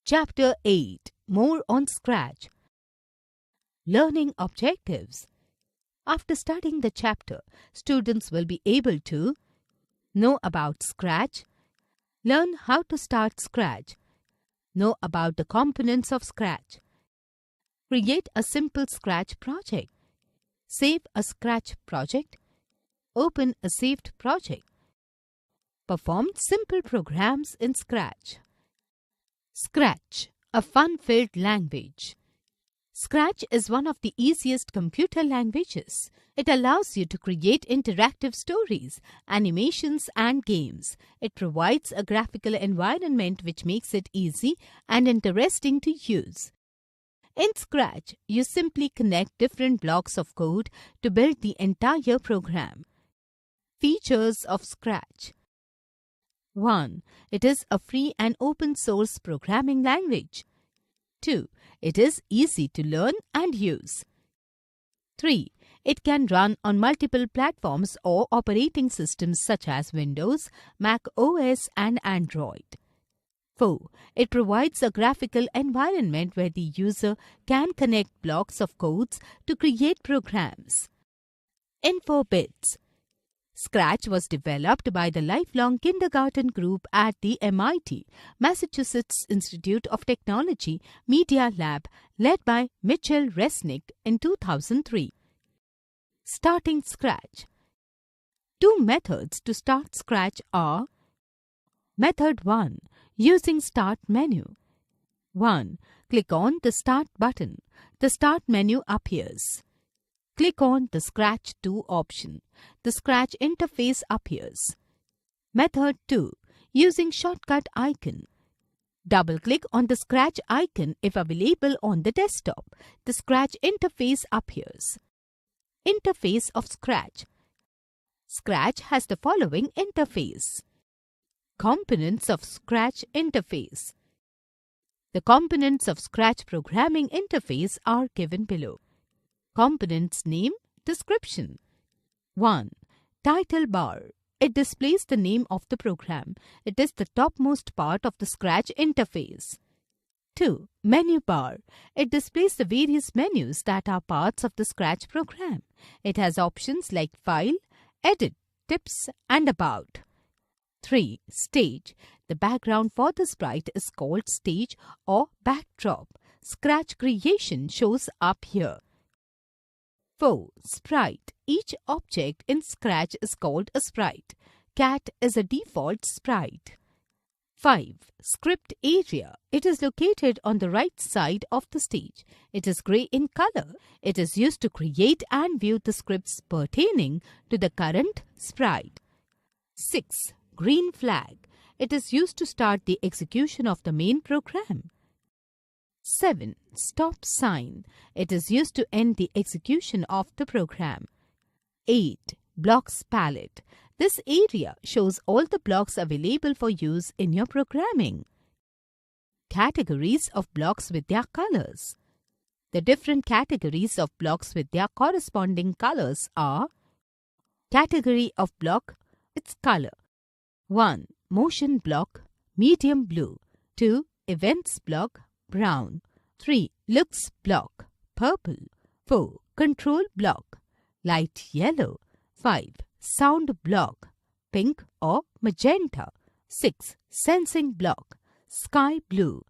Chapter 8. More on Scratch. Learning Objectives. After studying the chapter, students will be able to know about Scratch, learn how to start Scratch, know about the components of Scratch, create a simple Scratch project, save a Scratch project, open a saved project, perform simple programs in Scratch. Scratch, a fun-filled language. Scratch is one of the easiest computer languages. It allows you to create interactive stories, animations, and games. It provides a graphical environment which makes it easy and interesting to use. In Scratch, you simply connect different blocks of code to build the entire program. Features of Scratch. 1. It is a free and open source programming language. 2. It is easy to learn and use. 3. It can run on multiple platforms or operating systems such as Windows, Mac OS, and Android. 4. It provides a graphical environment where the user can connect blocks of codes to create programs. Info Bits. Scratch was developed by the Lifelong Kindergarten Group at the MIT, Massachusetts Institute of Technology Media Lab, led by Mitchell Resnick in 2003. Starting Scratch. 2 methods to start Scratch are: Method 1. Using Start menu. 1. Click on the Start button. The Start menu appears. Click on the Scratch 2 option. The Scratch interface appears. Method 2. Using shortcut icon. Double-click on the Scratch icon if available on the desktop. The Scratch interface appears. Interface of Scratch. Scratch has the following interface. Components of Scratch interface. The components of Scratch programming interface are given below. Components name, description. 1. Title bar. It displays the name of the program. It is the topmost part of the Scratch interface. 2. Menu bar. It displays the various menus that are parts of the Scratch program. It has options like File, Edit, Tips, and About. 3. Stage. The background for the sprite is called stage or backdrop. Scratch creation shows up here. 4. Sprite. Each object in Scratch is called a sprite. Cat is a default sprite. 5. Script area. It is located on the right side of the stage. It is grey in color. It is used to create and view the scripts pertaining to the current sprite. 6. Green flag. It is used to start the execution of the main program. 7. Stop sign. It is used to end the execution of the program. 8. Blocks palette. This area shows all the blocks available for use in your programming. Categories of blocks with their colors. The different categories of blocks with their corresponding colors are: Category of block, its color. 1. Motion block, medium blue. 2. Events block, brown. 3. Looks block, purple. 4. Control block, light yellow. 5. Sound block, pink or magenta. 6. Sensing block, sky blue.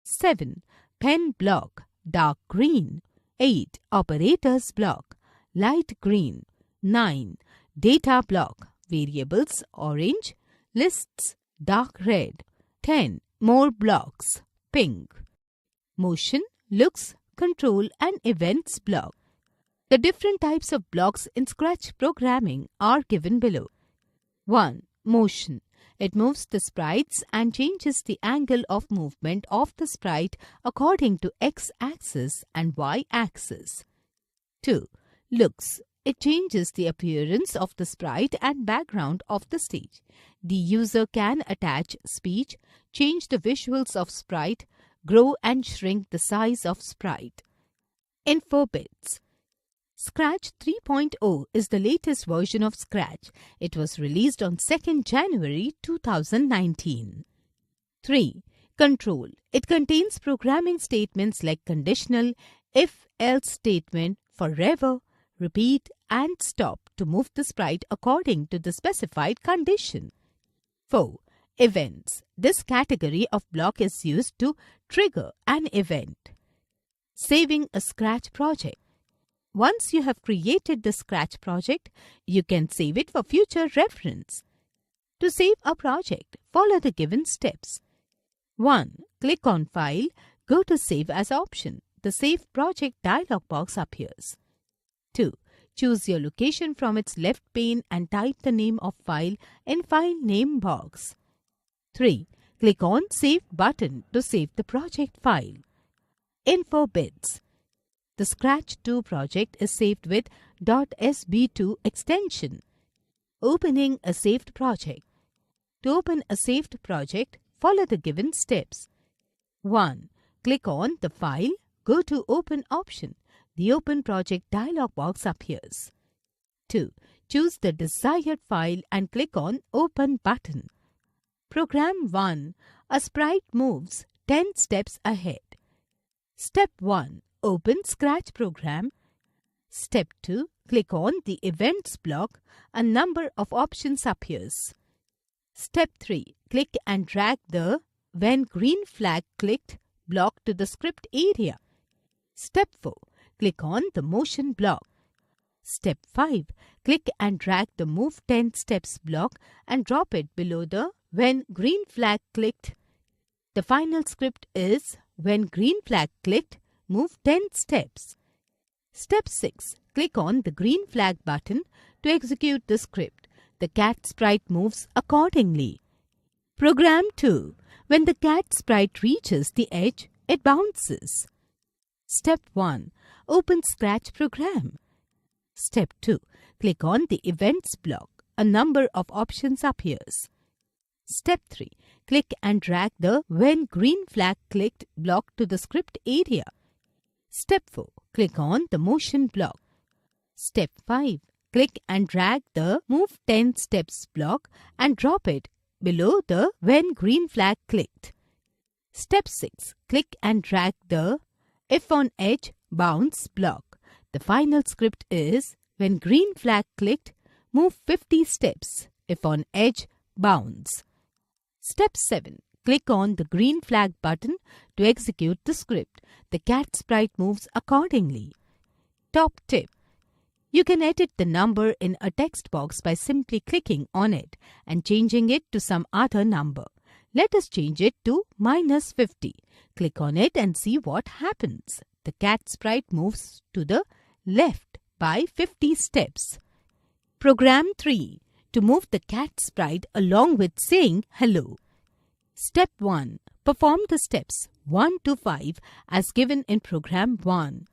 7. Pen block, dark green. 8. Operators block, light green. 9. Data block, variables orange. Lists dark red. 10. More blocks, pink. Motion, looks, control, and events block. The different types of blocks in Scratch programming are given below. 1. Motion. It moves the sprites and changes the angle of movement of the sprite according to x-axis and y-axis. 2. Looks. It changes the appearance of the sprite and background of the stage. The user can attach speech, change the visuals of sprite, grow and shrink the size of sprite. Info Bits. Scratch 3.0 is the latest version of Scratch. It was released on 2nd January 2019. 3. Control. It contains programming statements like conditional, if-else statement, forever, repeat, and stop to move the sprite according to the specified condition. 4. Events. This category of block is used to trigger an event. Saving a Scratch project. Once you have created the Scratch project, you can save it for future reference. To save a project, follow the given steps. 1. Click on File, go to Save As option. The Save Project dialog box appears. 2. Choose your location from its left pane and type the name of file in File Name box. 3. Click on Save button to save the project file. Info bits. The Scratch 2 project is saved with .sb2 extension. Opening a saved project. To open a saved project, follow the given steps. 1. Click on the File, go to Open option. The Open Project dialog box appears. 2. Choose the desired file and click on Open button. Program 1. A sprite moves 10 steps ahead. Step 1. Open Scratch program. Step 2. Click on the Events block. A number of options appears. Step 3. Click and drag the When Green Flag Clicked block to the script area. Step 4. Click on the Motion block. Step 5. Click and drag the Move 10 Steps block and drop it below the When Green Flag Clicked. The final script is When Green Flag Clicked, move 10 steps. Step 6. Click on the green flag button to execute the script. The cat sprite moves accordingly. Program 2. When the cat sprite reaches the edge, it bounces. Step 1. Open Scratch program. Step 2. Click on the Events block. A number of options appears. Step 3. Click and drag the When Green Flag Clicked block to the script area. Step 4. Click on the Motion block. Step 5. Click and drag the Move 10 Steps block and drop it below the When Green Flag Clicked. Step 6. Click and drag the If on Edge, Bounce block. The final script is When Green Flag Clicked, move 50 steps. If on Edge, bounce. Step 7. Click on the green flag button to execute the script. The cat sprite moves accordingly. Top tip. You can edit the number in a text box by simply clicking on it and changing it to some other number. Let us change it to -50. Click on it and see what happens. The cat sprite moves to the left by 50 steps. Program 3. To move the cat sprite along with saying hello. Step 1. Perform the steps 1 to 5 as given in Program 1.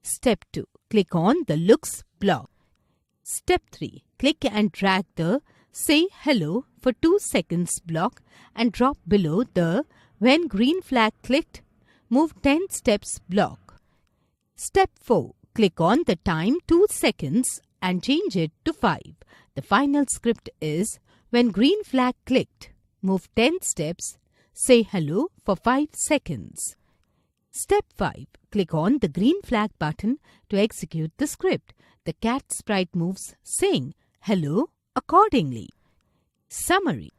Step 2. Click on the Looks block. Step 3. Click and drag the Say Hello for 2 seconds block and drop below the When Green Flag Clicked, move 10 steps block. Step 4. Click on the time 2 seconds and change it to 5. The final script is When Green Flag Clicked, move 10 steps, say hello for 5 seconds. Step 5. Click on the green flag button to execute the script. The cat sprite moves saying hello accordingly. Summary.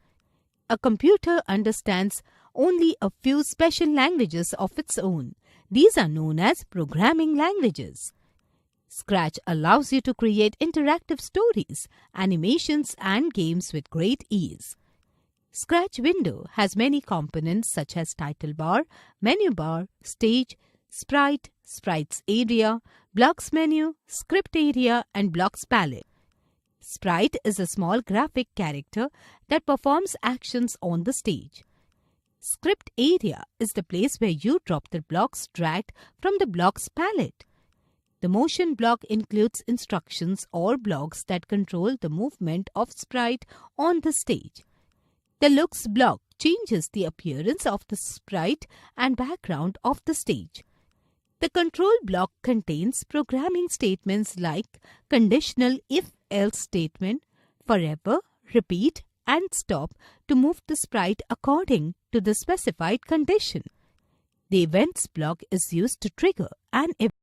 A computer understands only a few special languages of its own. These are known as programming languages. Scratch allows you to create interactive stories, animations, and games with great ease. Scratch window has many components such as title bar, menu bar, stage, sprite, sprites area, blocks menu, script area, and blocks palette. Sprite is a small graphic character that performs actions on the stage. Script area is the place where you drop the blocks dragged from the blocks palette. The motion block includes instructions or blocks that control the movement of sprite on the stage. The Looks block changes the appearance of the sprite and background of the stage. The Control block contains programming statements like conditional if-else statement, forever, repeat, and stop to move the sprite according to the specified condition. The events block is used to trigger an event.